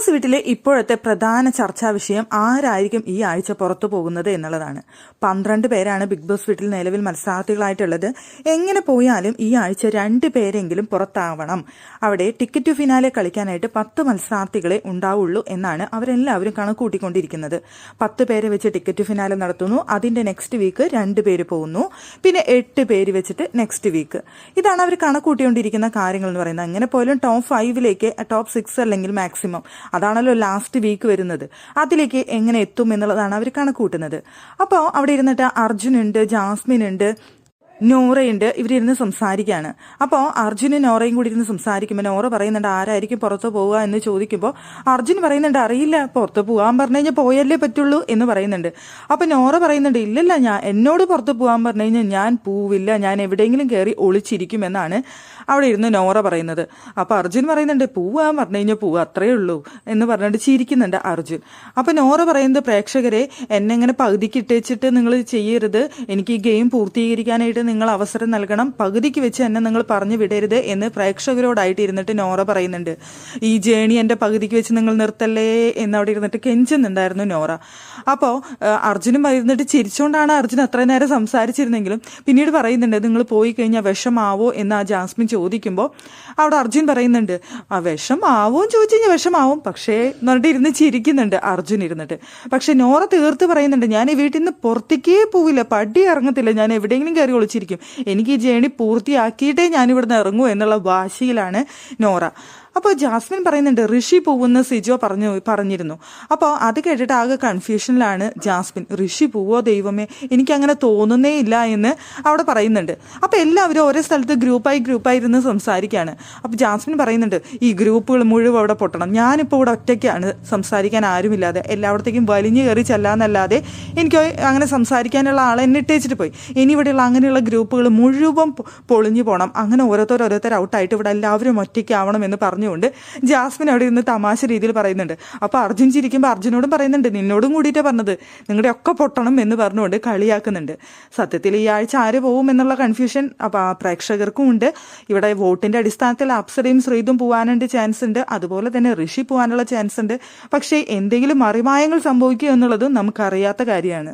Boss വീട്ടിലെ ഇപ്പോഴത്തെ പ്രധാന ചർച്ചാ വിഷയം ആരായിരിക്കും ഈ ആഴ്ച പുറത്തു പോകുന്നത് എന്നുള്ളതാണ്. 12 പേരാണ് ബിഗ് ബോസ് വീട്ടിൽ നിലവിൽ മത്സരാർത്ഥികളായിട്ടുള്ളത്. എങ്ങനെ പോയാലും ഈ ആഴ്ച 2 പേരെങ്കിലും പുറത്താവണം. അവിടെ ടിക്കറ്റ് ടു ഫിനാലെ കളിക്കാനായിട്ട് 10 മത്സരാർത്ഥികളെ ഉണ്ടാവുള്ളൂ എന്നാണ് അവരെല്ലാവരും കണക്കൂട്ടിക്കൊണ്ടിരിക്കുന്നത്. 10 പേരെ വെച്ച് ടിക്കറ്റ് ടു ഫിനാലെ നടത്തുന്നു. അതിന്റെ നെക്സ്റ്റ് വീക്ക് 2 പേര് പോകുന്നു. പിന്നെ 8 പേര് വെച്ചിട്ട് നെക്സ്റ്റ് വീക്ക്. ഇതാണ് അവർ കണക്കൂട്ടിക്കൊണ്ടിരിക്കുന്ന കാര്യങ്ങൾ എന്ന് പറയുന്നത്. അങ്ങനെ പോലും ടോപ്പ് 5ലേക്ക് ടോപ്പ് 6 അല്ലെങ്കിൽ മാക്സിമം അതാണല്ലോ ലാസ്റ്റ് വീക്ക് വരുന്നത്, അതിലേക്ക് എങ്ങനെ എത്തും എന്നുള്ളതാണ് അവർ കണക്കൂട്ടുന്നത്. അപ്പോൾ അവിടെ ഇരുന്നിട്ട് അർജുനുണ്ട്, ജാസ്മിൻ ഉണ്ട്, നോറയുണ്ട്. ഇവരിരുന്ന് സംസാരിക്കുകയാണ്. അപ്പോൾ അർജുനും നോറയും കൂടി ഇരുന്ന് സംസാരിക്കുമ്പോൾ നോറ പറയുന്നുണ്ട് ആരായിരിക്കും പുറത്ത് പോവുക എന്ന് ചോദിക്കുമ്പോൾ അർജുൻ പറയുന്നുണ്ട് അറിയില്ല, പുറത്ത് പോകാൻ പറഞ്ഞു കഴിഞ്ഞാൽ പോയല്ലേ പറ്റുള്ളൂ എന്ന് പറയുന്നുണ്ട്. അപ്പോൾ നോറ പറയുന്നുണ്ട് ഇല്ലല്ല, എന്നോട് പുറത്ത് പോകാൻ പറഞ്ഞു കഴിഞ്ഞാൽ ഞാൻ പോവില്ല, ഞാൻ എവിടെയെങ്കിലും കയറി ഒളിച്ചിരിക്കുമെന്നാണ് അവിടെ ഇരുന്ന് നോറ പറയുന്നത്. അപ്പോൾ അർജുൻ പറയുന്നുണ്ട് പോവാൻ പറഞ്ഞു കഴിഞ്ഞാൽ പോവുക, അത്രയേ ഉള്ളൂ എന്ന് പറഞ്ഞിട്ട് ചിരിക്കുന്നുണ്ട് അർജുൻ. അപ്പോൾ നോറ പറയുന്നത് പ്രേക്ഷകരെ എന്നെ ഇങ്ങനെ പകുതിക്ക് ഇട്ടേച്ചിട്ട് നിങ്ങൾ ചെയ്യരുത്, എനിക്ക് ഈ ഗെയിം പൂർത്തീകരിക്കാനായിട്ട് നിങ്ങൾ അവസരം നൽകണം, പകുതിക്ക് വെച്ച് എന്നെ നിങ്ങൾ പറഞ്ഞു വിടരുത് എന്ന് പ്രേക്ഷകരോടായിട്ട് ഇരുന്നിട്ട് നോറ പറയുന്നുണ്ട്. ഈ ജേണി എൻ്റെ പകുതിക്ക് വെച്ച് നിങ്ങൾ നിർത്തല്ലേ എന്ന് അവിടെ ഇരുന്നിട്ട് കെഞ്ചുന്നുണ്ടായിരുന്നു നോറ. അപ്പോൾ അർജുനും ഇരുന്നിട്ട് ചിരിച്ചുകൊണ്ടാണ് അർജുൻ അത്രയും നേരം സംസാരിച്ചിരുന്നെങ്കിലും പിന്നീട് പറയുന്നുണ്ട് നിങ്ങൾ പോയി കഴിഞ്ഞാൽ വിഷമാവോ എന്ന് ആ ജാസ്മിൻ ചോദിക്കുമ്പോൾ അവിടെ അർജുൻ പറയുന്നുണ്ട് ആ വിഷമാവോ എന്ന് ചോദിച്ചു കഴിഞ്ഞാൽ വിഷമാവും, പക്ഷേ എന്നിട്ട് ഇരുന്ന് ചിരിക്കുന്നുണ്ട് അർജുൻ ഇരുന്നിട്ട്. പക്ഷെ നോറ തീർത്ത് പറയുന്നുണ്ട് ഞാൻ ഈ വീട്ടിൽ നിന്ന് പുറത്തേക്കേ പോവില്ല, പടി ഇറങ്ങത്തില്ല, ഞാൻ എവിടെയെങ്കിലും കയറി ഒളിച്ചിരിക്കും, എനിക്ക് ഈ ജേണി പൂർത്തിയാക്കിയിട്ടേ ഞാനിവിടുന്ന് ഇറങ്ങൂ എന്നുള്ള വാശിയിലാണ് നോറ. അപ്പോൾ ജാസ്മിൻ പറയുന്നുണ്ട് ഋഷി പോവുന്ന സിജോ പറഞ്ഞിരുന്നു. അപ്പോൾ അത് കേട്ടിട്ട് ആകെ കൺഫ്യൂഷനിലാണ് ജാസ്മിൻ. ഋഷി പോവോ ദൈവമേ, എനിക്കങ്ങനെ തോന്നുന്നേ ഇല്ല എന്ന് അവിടെ പറയുന്നുണ്ട്. അപ്പോൾ എല്ലാവരും ഓരോ സ്ഥലത്ത് ഗ്രൂപ്പായി ഇരുന്ന് സംസാരിക്കുകയാണ്. അപ്പോൾ ജാസ്മിൻ പറയുന്നുണ്ട് ഈ ഗ്രൂപ്പുകൾ മുഴുവൻ അവിടെ പൊട്ടണം, ഞാനിപ്പോൾ ഇവിടെ ഒറ്റയ്ക്കാണ്, സംസാരിക്കാൻ ആരുമില്ലാതെ എല്ലായിടത്തേക്കും വലിഞ്ഞു കയറി ചെല്ലാന്നല്ലാതെ എനിക്ക് അങ്ങനെ സംസാരിക്കാനുള്ള ആളെ എന്നെ ഇട്ടേച്ചിട്ട് പോയി, ഇനി ഇവിടെയുള്ള അങ്ങനെയുള്ള ഗ്രൂപ്പുകൾ മുഴുവൻ പൊളിഞ്ഞു പോകണം, അങ്ങനെ ഓരോരുത്തർ ഔട്ടായിട്ട് ഇവിടെ എല്ലാവരും ഒറ്റയ്ക്കാവണം എന്ന് പറഞ്ഞുകൊണ്ട് ജാസ്മിൻ അവിടെ ഇരുന്ന് തമാശ രീതിയിൽ പറയുന്നുണ്ട്. അപ്പോൾ അർജുൻ ചിരിക്കുമ്പോൾ അർജുനോടും പറയുന്നുണ്ട് നിന്നോടും കൂടിയിട്ടാണ് പറഞ്ഞത്, നിങ്ങളുടെ ഒക്കെ പൊട്ടണം എന്ന് പറഞ്ഞുകൊണ്ട് കളിയാക്കുന്നുണ്ട്. സത്യത്തിൽ ഈ ആഴ്ച ആര് പോവും എന്നുള്ള കൺഫ്യൂഷൻ പ്രേക്ഷകർക്കും ഉണ്ട്. ഇവിടെ വോട്ടിന്റെ അടിസ്ഥാനത്തിൽ അപ്സരയും ശ്രീതും പോകാനുള്ള ചാൻസ് ഉണ്ട്, അതുപോലെ തന്നെ ഋഷി പോകാനുള്ള ചാൻസ് ഉണ്ട്. പക്ഷേ എന്തെങ്കിലും മറിമായങ്ങൾ സംഭവിക്കുക എന്നുള്ളതും നമുക്കറിയാത്ത കാര്യമാണ്.